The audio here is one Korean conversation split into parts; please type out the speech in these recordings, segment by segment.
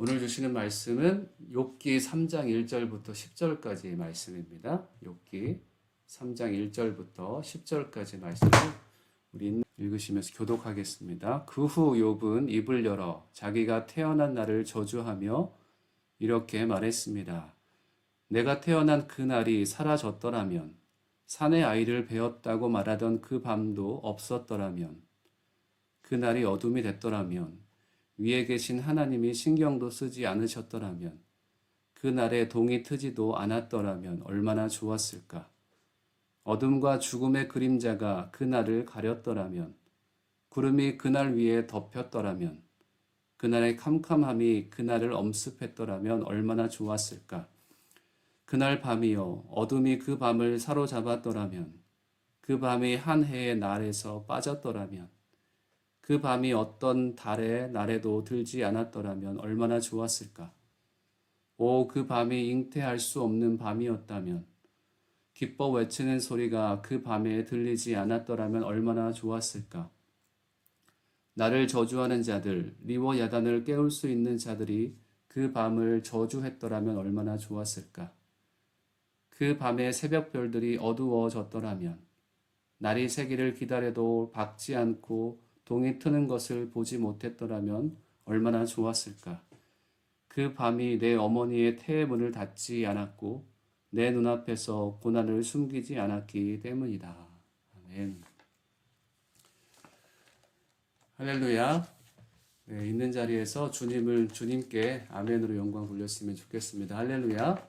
오늘 주시는 말씀은 욥기 3장 1절부터 10절까지의 말씀입니다. 욥기 3장 1절부터 10절까지 말씀을 우리 읽으시면서 교독하겠습니다. 그 후 욥은 입을 열어 자기가 태어난 날을 저주하며 이렇게 말했습니다. 내가 태어난 그 날이 사라졌더라면, 산의 아이를 베었다고 말하던 그 밤도 없었더라면, 그 날이 어둠이 됐더라면, 위에 계신 하나님이 신경도 쓰지 않으셨더라면, 그 날에 동이 트지도 않았더라면 얼마나 좋았을까. 어둠과 죽음의 그림자가 그 날을 가렸더라면, 구름이 그날 위에 덮였더라면, 그날의 캄캄함이 그날을 엄습했더라면 얼마나 좋았을까. 그날 밤이요, 어둠이 그 밤을 사로잡았더라면, 그 밤이 한 해의 날에서 빠졌더라면, 그 밤이 어떤 달의 날에도 들지 않았더라면 얼마나 좋았을까. 오, 그 밤이 잉태할 수 없는 밤이었다면, 기뻐 외치는 소리가 그 밤에 들리지 않았더라면 얼마나 좋았을까. 나를 저주하는 자들, 리워 야단을 깨울 수 있는 자들이 그 밤을 저주했더라면 얼마나 좋았을까. 그 밤에 새벽별들이 어두워졌더라면, 날이 새기를 기다려도 밝지 않고 동이 트는 것을 보지 못했더라면 얼마나 좋았을까. 그 밤이 내 어머니의 태의 문을 닫지 않았고 내 눈앞에서 고난을 숨기지 않았기 때문이다. 아멘. 할렐루야. 네, 있는 자리에서 주님께 아멘으로 영광 돌렸으면 좋겠습니다. 할렐루야.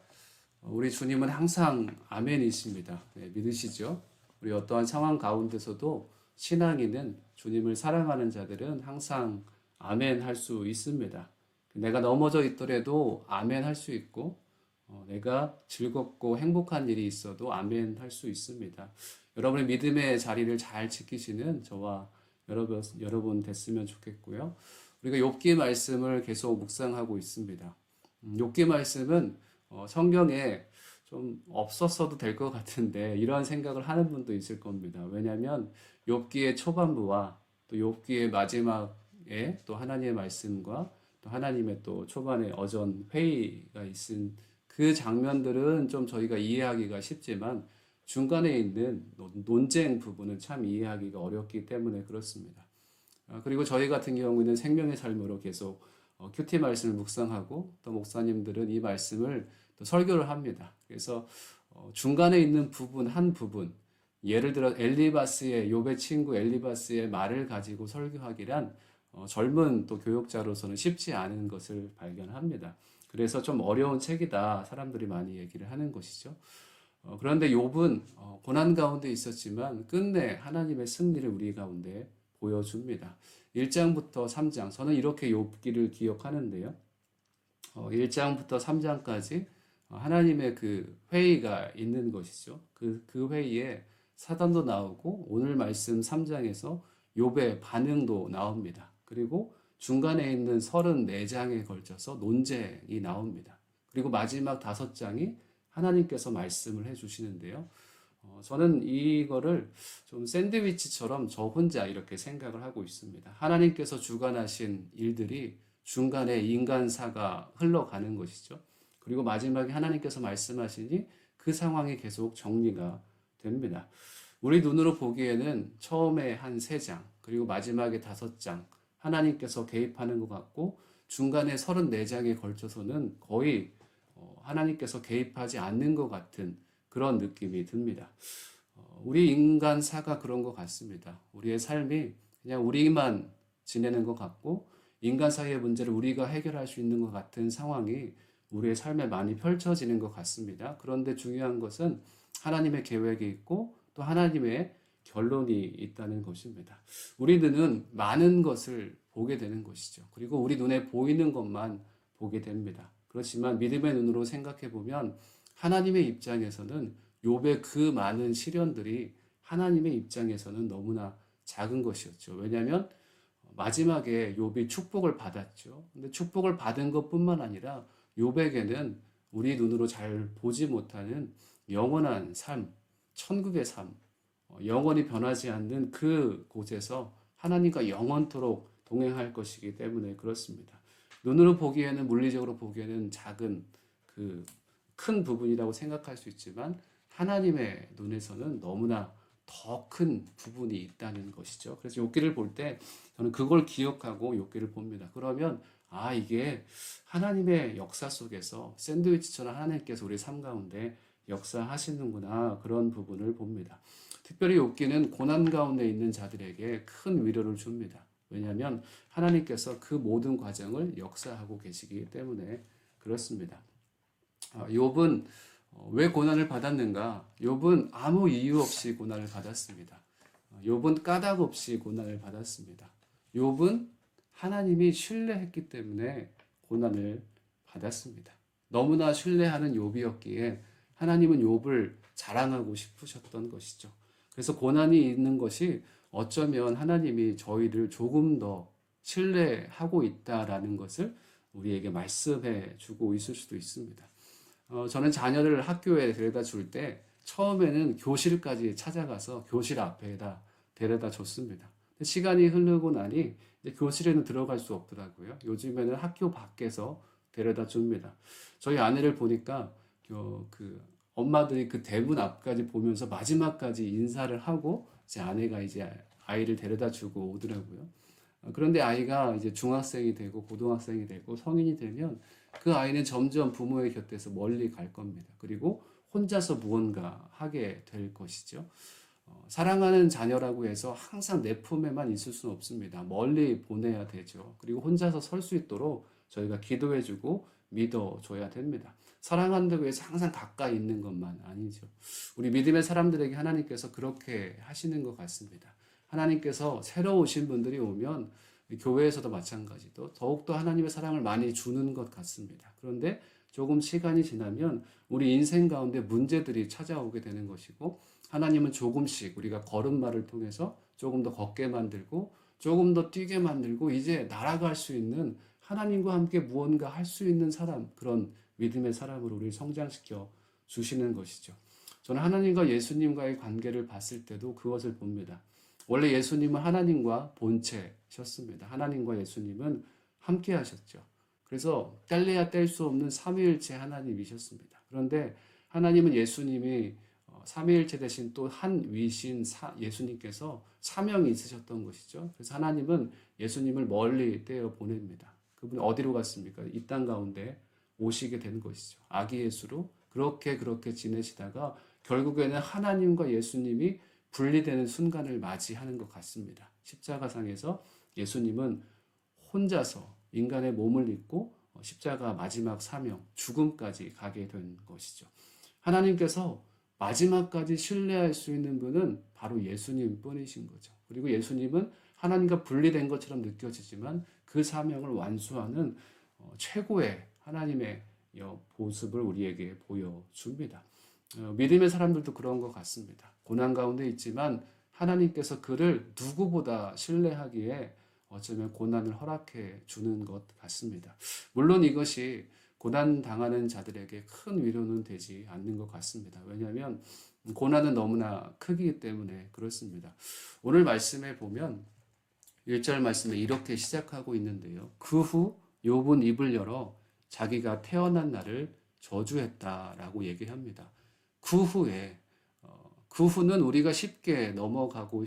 우리 주님은 항상 아멘이십니다. 네, 믿으시죠? 우리 어떠한 상황 가운데서도 신앙인은, 주님을 사랑하는 자들은 항상 아멘 할 수 있습니다. 내가 넘어져 있더라도 아멘 할 수 있고, 내가 즐겁고 행복한 일이 있어도 아멘 할 수 있습니다. 여러분의 믿음의 자리를 잘 지키시는 저와 여러분 됐으면 좋겠고요. 우리가 욥기 말씀을 계속 묵상하고 있습니다. 욥기 말씀은 성경에 좀 없었어도 될 것 같은데 이러한 생각을 하는 분도 있을 겁니다. 왜냐하면 욥기의 초반부와 또 욥기의 마지막에 또 하나님의 말씀과 또 하나님의 또 초반에 어전 회의가 있은 그 장면들은 좀 저희가 이해하기가 쉽지만 중간에 있는 논쟁 부분은 참 이해하기가 어렵기 때문에 그렇습니다. 그리고 저희 같은 경우는 생명의 삶으로 계속 큐티 말씀을 묵상하고 또 목사님들은 이 말씀을 또 설교를 합니다. 그래서 중간에 있는 부분 한 부분, 예를 들어 엘리바스의 욥의 친구 엘리바스의 말을 가지고 설교하기란 젊은 또 교역자로서는 쉽지 않은 것을 발견합니다. 그래서 좀 어려운 책이다 사람들이 많이 얘기를 하는 것이죠. 그런데 욥은 고난 가운데 있었지만 끝내 하나님의 승리를 우리 가운데 보여줍니다. 1장부터 3장, 저는 이렇게 욥기를 기억하는데요. 1장부터 3장까지 하나님의 그 회의가 있는 것이죠. 그 회의에 사단도 나오고 오늘 말씀 3장에서 욥의 반응도 나옵니다. 그리고 중간에 있는 34장에 걸쳐서 논쟁이 나옵니다. 그리고 마지막 5장이 하나님께서 말씀을 해주시는데요. 저는 이거를 좀 샌드위치처럼 저 혼자 이렇게 생각을 하고 있습니다. 하나님께서 주관하신 일들이 중간에 인간사가 흘러가는 것이죠. 그리고 마지막에 하나님께서 말씀하시니 그 상황이 계속 정리가 됩니다. 우리 눈으로 보기에는 처음에 한 3장, 그리고 마지막에 5장, 하나님께서 개입하는 것 같고, 중간에 34장에 걸쳐서는 거의 하나님께서 개입하지 않는 것 같은 그런 느낌이 듭니다. 우리 인간사가 그런 것 같습니다. 우리의 삶이 그냥 우리만 지내는 것 같고, 인간 사이의 문제를 우리가 해결할 수 있는 것 같은 상황이 우리의 삶에 많이 펼쳐지는 것 같습니다. 그런데 중요한 것은 하나님의 계획이 있고 또 하나님의 결론이 있다는 것입니다. 우리 눈은 많은 것을 보게 되는 것이죠. 그리고 우리 눈에 보이는 것만 보게 됩니다. 그렇지만 믿음의 눈으로 생각해 보면 하나님의 입장에서는 욥의 그 많은 시련들이 하나님의 입장에서는 너무나 작은 것이었죠. 왜냐하면 마지막에 욥이 축복을 받았죠. 근데 축복을 받은 것뿐만 아니라 욥에게는 우리 눈으로 잘 보지 못하는 영원한 삶, 천국의 삶, 영원히 변하지 않는 그 곳에서 하나님과 영원토록 동행할 것이기 때문에 그렇습니다. 눈으로 보기에는 물리적으로 보기에는 작은 그 큰 부분이라고 생각할 수 있지만 하나님의 눈에서는 너무나 더 큰 부분이 있다는 것이죠. 그래서 욥기를 볼 때 저는 그걸 기억하고 욥기를 봅니다. 그러면 아 이게 하나님의 역사 속에서 샌드위치처럼 하나님께서 우리 삶 가운데 역사하시는구나 그런 부분을 봅니다. 특별히 욥기는 고난 가운데 있는 자들에게 큰 위로를 줍니다. 왜냐하면 하나님께서 그 모든 과정을 역사하고 계시기 때문에 그렇습니다. 욥은 왜 고난을 받았는가? 욥은 아무 이유 없이 고난을 받았습니다. 욥은 까닭 없이 고난을 받았습니다. 욥은 하나님이 신뢰했기 때문에 고난을 받았습니다. 너무나 신뢰하는 욥이었기에 하나님은 욥을 자랑하고 싶으셨던 것이죠. 그래서 고난이 있는 것이 어쩌면 하나님이 저희를 조금 더 신뢰하고 있다라는 것을 우리에게 말씀해 주고 있을 수도 있습니다. 저는 자녀를 학교에 데려다 줄 때 처음에는 교실까지 찾아가서 교실 앞에다 데려다 줬습니다. 시간이 흐르고 나니 이제 교실에는 들어갈 수 없더라고요. 요즘에는 학교 밖에서 데려다 줍니다. 저희 아내를 보니까 그 엄마들이 그 대문 앞까지 보면서 마지막까지 인사를 하고 제 아내가 이제 아이를 데려다 주고 오더라고요. 그런데 아이가 이제 중학생이 되고 고등학생이 되고 성인이 되면 그 아이는 점점 부모의 곁에서 멀리 갈 겁니다. 그리고 혼자서 무언가 하게 될 것이죠. 사랑하는 자녀라고 해서 항상 내 품에만 있을 수는 없습니다. 멀리 보내야 되죠. 그리고 혼자서 설 수 있도록 저희가 기도해주고 믿어줘야 됩니다. 사랑한다고 해서 항상 가까이 있는 것만 아니죠. 우리 믿음의 사람들에게 하나님께서 그렇게 하시는 것 같습니다. 하나님께서 새로 오신 분들이 오면 교회에서도 마찬가지도 더욱더 하나님의 사랑을 많이 주는 것 같습니다. 그런데 조금 시간이 지나면 우리 인생 가운데 문제들이 찾아오게 되는 것이고 하나님은 조금씩 우리가 걸음마를 통해서 조금 더 걷게 만들고 조금 더 뛰게 만들고 이제 날아갈 수 있는 하나님과 함께 무언가 할 수 있는 사람, 그런 믿음의 사람으로 우리를 성장시켜 주시는 것이죠. 저는 하나님과 예수님과의 관계를 봤을 때도 그것을 봅니다. 원래 예수님은 하나님과 본체셨습니다. 하나님과 예수님은 함께 하셨죠. 그래서 뗄래야 뗄 수 없는 삼위일체 하나님이셨습니다. 그런데 하나님은 예수님이 삼위일체 대신 또 한 위신 예수님께서 사명이 있으셨던 것이죠. 그래서 하나님은 예수님을 멀리 떼어 보냅니다. 그분이 어디로 갔습니까? 이 땅 가운데 오시게 된 것이죠. 아기 예수로 그렇게 지내시다가 결국에는 하나님과 예수님이 분리되는 순간을 맞이하는 것 같습니다. 십자가상에서 예수님은 혼자서 인간의 몸을 입고 십자가 마지막 사명, 죽음까지 가게 된 것이죠. 하나님께서 마지막까지 신뢰할 수 있는 분은 바로 예수님 뿐이신 거죠. 그리고 예수님은 하나님과 분리된 것처럼 느껴지지만 그 사명을 완수하는 최고의 하나님의 모습을 우리에게 보여줍니다. 믿음의 사람들도 그런 것 같습니다. 고난 가운데 있지만 하나님께서 그를 누구보다 신뢰하기에 어쩌면 고난을 허락해 주는 것 같습니다. 물론 이것이 고난 당하는 자들에게 큰 위로는 되지 않는 것 같습니다. 왜냐하면 고난은 너무나 크기 때문에 그렇습니다. 오늘 말씀에 보면 1절 말씀에 이렇게 시작하고 있는데요. 그 후 욥은 입을 열어 자기가 태어난 날을 저주했다라고 얘기합니다. 그 후에 그 후는 우리가 쉽게 넘어가고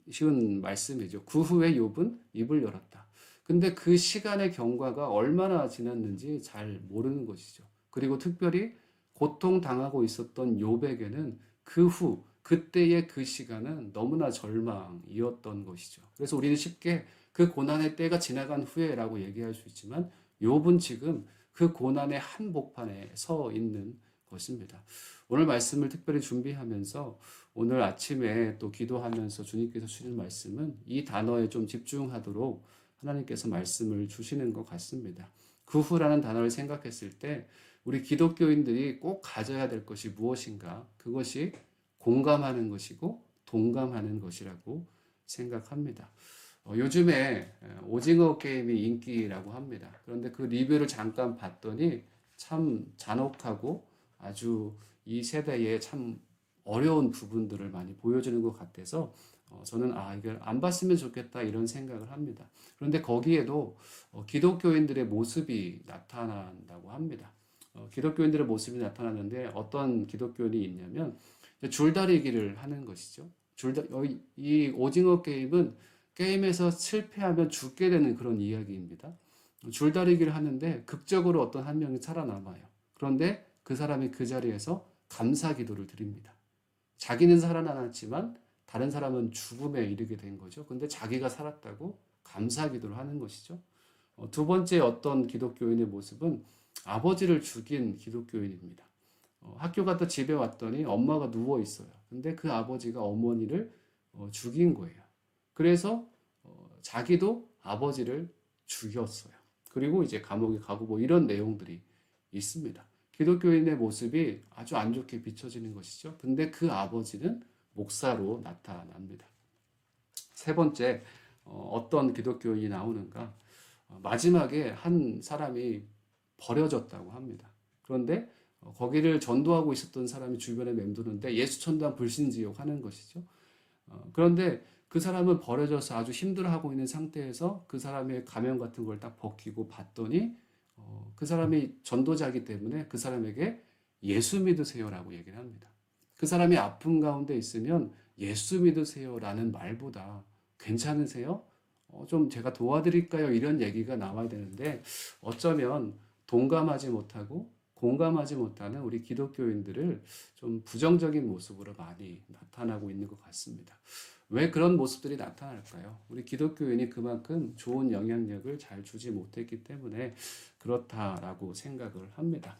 쉬운 말씀이죠. 그 후에 욥은 입을 열었다. 근데 그 시간의 경과가 얼마나 지났는지 잘 모르는 것이죠. 그리고 특별히 고통당하고 있었던 욥에게는 그 후, 그때의 그 시간은 너무나 절망이었던 것이죠. 그래서 우리는 쉽게 그 고난의 때가 지나간 후에라고 얘기할 수 있지만 욥은 지금 그 고난의 한복판에 서 있는 것입니다. 오늘 말씀을 특별히 준비하면서 오늘 아침에 또 기도하면서 주님께서 주시는 말씀은 이 단어에 좀 집중하도록 하나님께서 말씀을 주시는 것 같습니다. 그 후라는 단어를 생각했을 때 우리 기독교인들이 꼭 가져야 될 것이 무엇인가? 그것이 공감하는 것이고 동감하는 것이라고 생각합니다. 요즘에 오징어 게임이 인기라고 합니다. 그런데 그 리뷰를 잠깐 봤더니 참 잔혹하고 아주 이 세대에 참 어려운 부분들을 많이 보여주는 것 같아서 저는 이걸 안 봤으면 좋겠다 이런 생각을 합니다. 그런데 거기에도 기독교인들의 모습이 나타난다고 합니다. 기독교인들의 모습이 나타나는데 어떤 기독교인이 있냐면 줄다리기를 하는 것이죠. 이 오징어 게임은 게임에서 실패하면 죽게 되는 그런 이야기입니다. 줄다리기를 하는데 극적으로 어떤 한 명이 살아남아요. 그런데 그 사람이 그 자리에서 감사 기도를 드립니다. 자기는 살아남았지만 다른 사람은 죽음에 이르게 된 거죠. 근데 자기가 살았다고 감사 기도를 하는 것이죠. 두 번째 어떤 기독교인의 모습은 아버지를 죽인 기독교인입니다. 학교 갔다 집에 왔더니 엄마가 누워 있어요. 근데 그 아버지가 어머니를 죽인 거예요. 그래서 자기도 아버지를 죽였어요. 그리고 이제 감옥에 가고 뭐 이런 내용들이 있습니다. 기독교인의 모습이 아주 안 좋게 비춰지는 것이죠. 근데 그 아버지는 목사로 나타납니다. 세 번째, 어떤 기독교인이 나오는가? 마지막에 한 사람이 버려졌다고 합니다. 그런데 거기를 전도하고 있었던 사람이 주변에 맴도는데 예수천당 불신지옥 하는 것이죠. 그런데 그 사람은 버려져서 아주 힘들어하고 있는 상태에서 그 사람의 가면 같은 걸 딱 벗기고 봤더니 그 사람이 전도자이기 때문에 그 사람에게 예수 믿으세요라고 얘기를 합니다. 그 사람이 아픔 가운데 있으면 예수 믿으세요라는 말보다 괜찮으세요? 좀 제가 도와드릴까요? 이런 얘기가 나와야 되는데 어쩌면 동감하지 못하고 공감하지 못하는 우리 기독교인들을 좀 부정적인 모습으로 많이 나타나고 있는 것 같습니다. 왜 그런 모습들이 나타날까요? 우리 기독교인이 그만큼 좋은 영향력을 잘 주지 못했기 때문에 그렇다라고 생각을 합니다.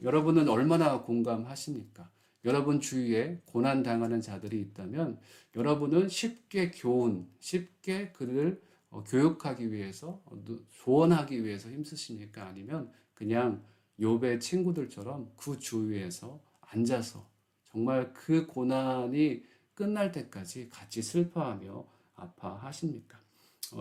여러분은 얼마나 공감하십니까? 여러분 주위에 고난당하는 자들이 있다면 여러분은 쉽게 쉽게 그를 교육하기 위해서, 조언하기 위해서 힘쓰십니까? 아니면 그냥 욥의 친구들처럼 그 주위에서 앉아서 정말 그 고난이 끝날 때까지 같이 슬퍼하며 아파하십니까?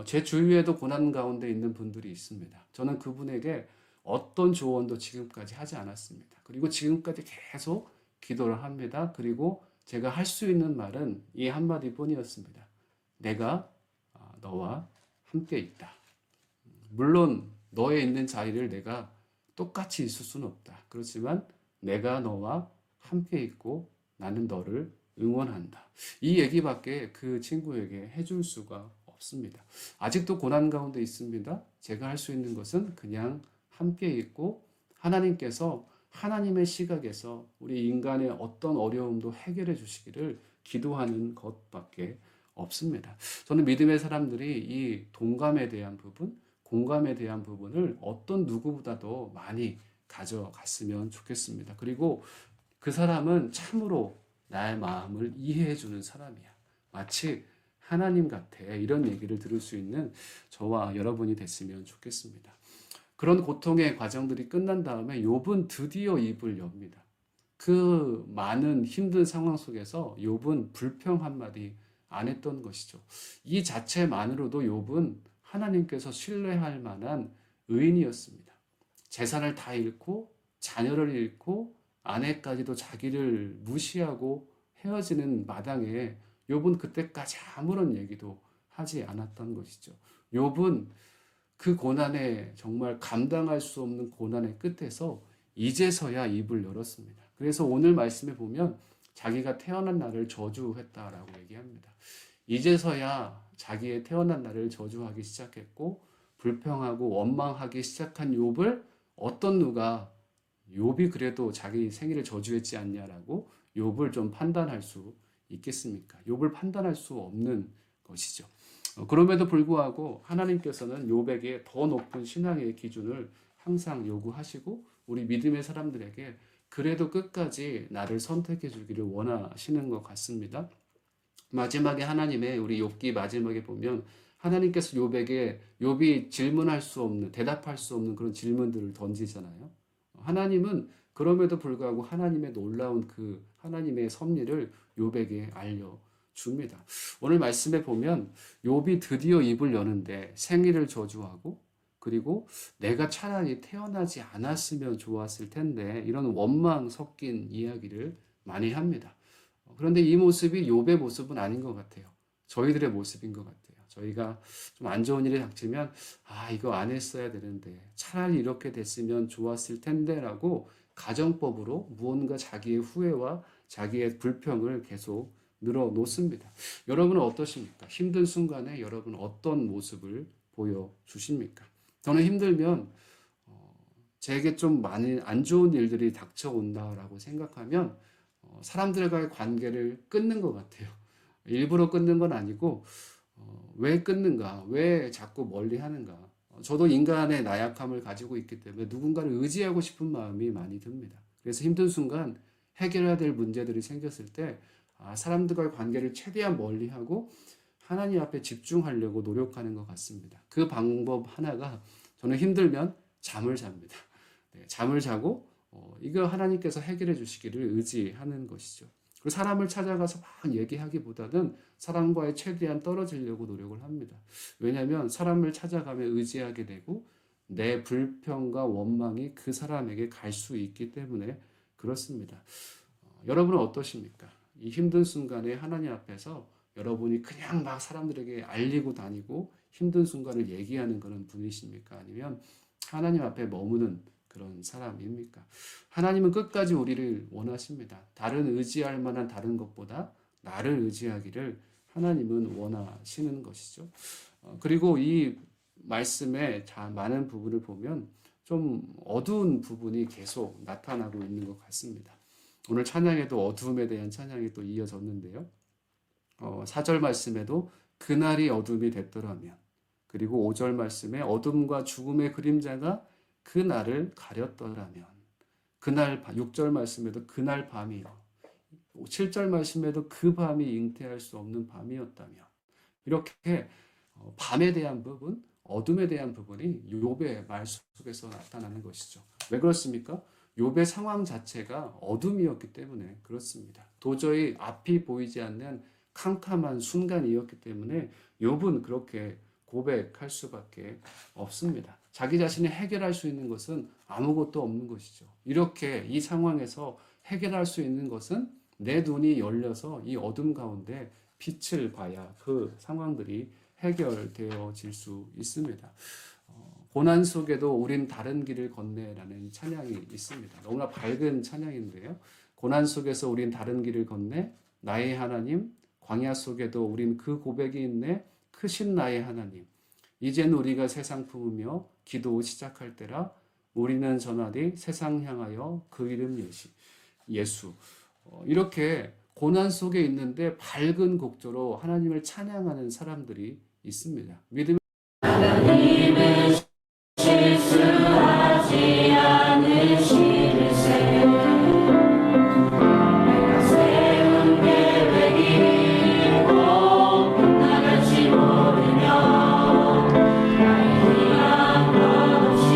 제 주위에도 고난 가운데 있는 분들이 있습니다. 저는 그분에게 어떤 조언도 지금까지 하지 않았습니다. 그리고 지금까지 계속 기도를 합니다. 그리고 제가 할 수 있는 말은 이 한마디 뿐이었습니다. 내가 너와 함께 있다. 물론 너의 있는 자리를 내가 똑같이 있을 수는 없다. 그렇지만 내가 너와 함께 있고 나는 너를 응원한다. 이 얘기밖에 그 친구에게 해줄 수가 없습니다. 아직도 고난 가운데 있습니다. 제가 할 수 있는 것은 그냥 함께 있고 하나님께서 하나님의 시각에서 우리 인간의 어떤 어려움도 해결해 주시기를 기도하는 것밖에 없습니다. 저는 믿음의 사람들이 이 동감에 대한 부분, 공감에 대한 부분을 어떤 누구보다도 많이 가져갔으면 좋겠습니다. 그리고 그 사람은 참으로 나의 마음을 이해해 주는 사람이야. 마치 하나님 같아. 이런 얘기를 들을 수 있는 저와 여러분이 됐으면 좋겠습니다. 그런 고통의 과정들이 끝난 다음에 욥은 드디어 입을 엽니다. 그 많은 힘든 상황 속에서 욥은 불평 한마디 안 했던 것이죠. 이 자체만으로도 욥은 하나님께서 신뢰할 만한 의인이었습니다. 재산을 다 잃고 자녀를 잃고 아내까지도 자기를 무시하고 헤어지는 마당에 욥은 그때까지 아무런 얘기도 하지 않았던 것이죠. 욥은 그 고난에 정말 감당할 수 없는 고난의 끝에서 이제서야 입을 열었습니다. 그래서 오늘 말씀에 보면 자기가 태어난 날을 저주했다라고 얘기합니다. 이제서야 자기의 태어난 날을 저주하기 시작했고 불평하고 원망하기 시작한 욥을 어떤 누가 욥이 그래도 자기 생일을 저주했지 않냐라고 욥을 좀 판단할 수 있겠습니까? 욥을 판단할 수 없는 것이죠. 그럼에도 불구하고 하나님께서는 욥에게 더 높은 신앙의 기준을 항상 요구하시고 우리 믿음의 사람들에게 그래도 끝까지 나를 선택해 주기를 원하시는 것 같습니다. 마지막에 하나님의 우리 욥기 마지막에 보면 하나님께서 욥에게 욥이 질문할 수 없는 대답할 수 없는 그런 질문들을 던지잖아요. 하나님은 그럼에도 불구하고 하나님의 놀라운 그 하나님의 섭리를 욥에게 알려줍니다. 오늘 말씀에 보면 욥이 드디어 입을 여는데 생일을 저주하고 그리고 내가 차라리 태어나지 않았으면 좋았을 텐데 이런 원망 섞인 이야기를 많이 합니다. 그런데 이 모습이 욥의 모습은 아닌 것 같아요. 저희들의 모습인 것 같아요. 저희가 좀 안 좋은 일이 닥치면 이거 안 했어야 되는데 차라리 이렇게 됐으면 좋았을 텐데라고 가정법으로 무언가 자기의 후회와 자기의 불평을 계속 늘어놓습니다. 여러분은 어떠십니까? 힘든 순간에 여러분 어떤 모습을 보여주십니까? 저는 힘들면 제게 좀 많이 안 좋은 일들이 닥쳐온다라고 생각하면 사람들과의 관계를 끊는 것 같아요. 일부러 끊는 건 아니고 왜 끊는가? 왜 자꾸 멀리 하는가? 저도 인간의 나약함을 가지고 있기 때문에 누군가를 의지하고 싶은 마음이 많이 듭니다. 그래서 힘든 순간 해결해야 될 문제들이 생겼을 때 사람들과의 관계를 최대한 멀리하고 하나님 앞에 집중하려고 노력하는 것 같습니다. 그 방법 하나가 저는 힘들면 잠을 잡니다. 네, 잠을 자고 이거 하나님께서 해결해 주시기를 의지하는 것이죠. 그리고 사람을 찾아가서 막 얘기하기보다는 사람과의 최대한 떨어지려고 노력을 합니다. 왜냐하면 사람을 찾아가면 의지하게 되고 내 불평과 원망이 그 사람에게 갈 수 있기 때문에 그렇습니다. 여러분은 어떠십니까? 이 힘든 순간에 하나님 앞에서 여러분이 그냥 막 사람들에게 알리고 다니고 힘든 순간을 얘기하는 그런 분이십니까? 아니면 하나님 앞에 머무는 그런 사람입니까? 하나님은 끝까지 우리를 원하십니다. 다른 의지할 만한 다른 것보다 나를 의지하기를 하나님은 원하시는 것이죠. 그리고 이 말씀의 많은 부분을 보면 좀 어두운 부분이 계속 나타나고 있는 것 같습니다. 오늘 찬양에도 어둠에 대한 찬양이 또 이어졌는데요. 4절 말씀에도 그날이 어둠이 됐더라면, 그리고 5절 말씀에 어둠과 죽음의 그림자가 그 날을 가렸더라면, 그날 6절 말씀에도 그날 밤이요, 7절 말씀에도 그 밤이 잉태할 수 없는 밤이었다며, 이렇게 밤에 대한 부분, 어둠에 대한 부분이 욥의 말 속에서 나타나는 것이죠. 왜 그렇습니까? 욥의 상황 자체가 어둠이었기 때문에 그렇습니다. 도저히 앞이 보이지 않는 캄캄한 순간이었기 때문에 욥은 그렇게 고백할 수밖에 없습니다. 자기 자신이 해결할 수 있는 것은 아무것도 없는 것이죠. 이렇게 이 상황에서 해결할 수 있는 것은 내 눈이 열려서 이 어둠 가운데 빛을 봐야 그 상황들이 해결되어질 수 있습니다. 고난 속에도 우린 다른 길을 걷네라는 찬양이 있습니다. 너무나 밝은 찬양인데요. 고난 속에서 우린 다른 길을 걷네, 나의 하나님, 광야 속에도 우린 그 고백이 있네, 크신 나의 하나님. 이젠 우리가 세상 품으며 기도 시작할 때라, 우리는 전하리 세상 향하여 그 이름 예수. 이렇게 고난 속에 있는데 밝은 곡조로 하나님을 찬양하는 사람들이 있습니다. 믿음의 하나님은 실수하지 않으시리세. 내가 세운 계획이 꼭 나갈지 모르며 나의 희망 없이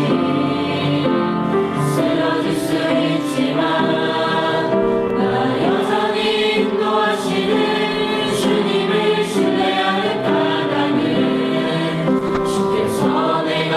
쓰러질 수 있지만 나 여전히 인도하시는 주님을 신뢰하는 까닭은 주께서 내가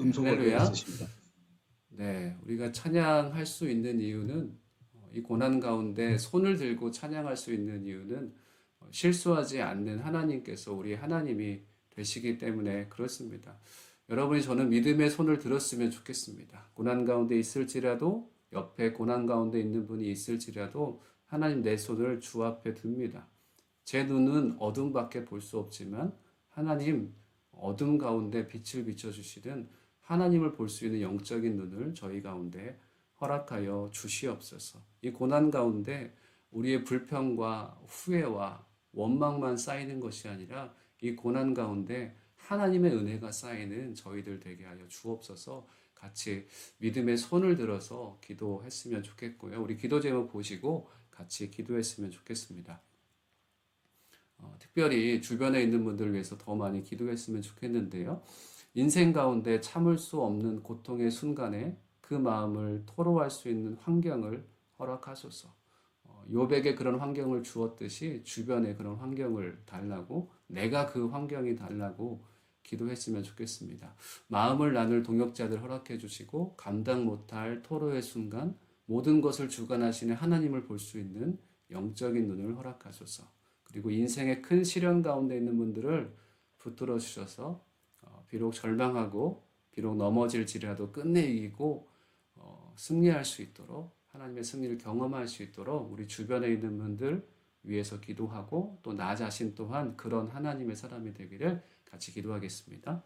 네, 음성 언어가 할렐루야. 있으십니다. 네, 우리가 찬양할 수 있는 이유는 이 고난 가운데 손을 들고 찬양할 수 있는 이유는 실수하지 않는 하나님께서 우리 하나님이 되시기 때문에 그렇습니다. 여러분이 저는 믿음의 손을 들었으면 좋겠습니다. 고난 가운데 있을지라도 옆에 고난 가운데 있는 분이 있을지라도 하나님 내 손을 주 앞에 듭니다. 제 눈은 어둠밖에 볼 수 없지만 하나님 어둠 가운데 빛을 비춰주시는 하나님을 볼 수 있는 영적인 눈을 저희 가운데 허락하여 주시옵소서. 이 고난 가운데 우리의 불평과 후회와 원망만 쌓이는 것이 아니라 이 고난 가운데 하나님의 은혜가 쌓이는 저희들 되게 하여 주옵소서. 같이 믿음의 손을 들어서 기도했으면 좋겠고요. 우리 기도 제목 보시고 같이 기도했으면 좋겠습니다. 특별히 주변에 있는 분들을 위해서 더 많이 기도했으면 좋겠는데요. 인생 가운데 참을 수 없는 고통의 순간에 그 마음을 토로할 수 있는 환경을 허락하소서. 욥에게 그런 환경을 주었듯이 주변에 그런 환경을 달라고 내가 그 환경이 달라고 기도했으면 좋겠습니다. 마음을 나눌 동역자들 허락해 주시고 감당 못할 토로의 순간 모든 것을 주관하시는 하나님을 볼 수 있는 영적인 눈을 허락하소서. 그리고 인생의 큰 시련 가운데 있는 분들을 붙들어 주셔서 비록 절망하고 비록 넘어질지라도 끝내 이기고 승리할 수 있도록 하나님의 승리를 경험할 수 있도록 우리 주변에 있는 분들 위해서 기도하고 또 나 자신 또한 그런 하나님의 사람이 되기를 같이 기도하겠습니다.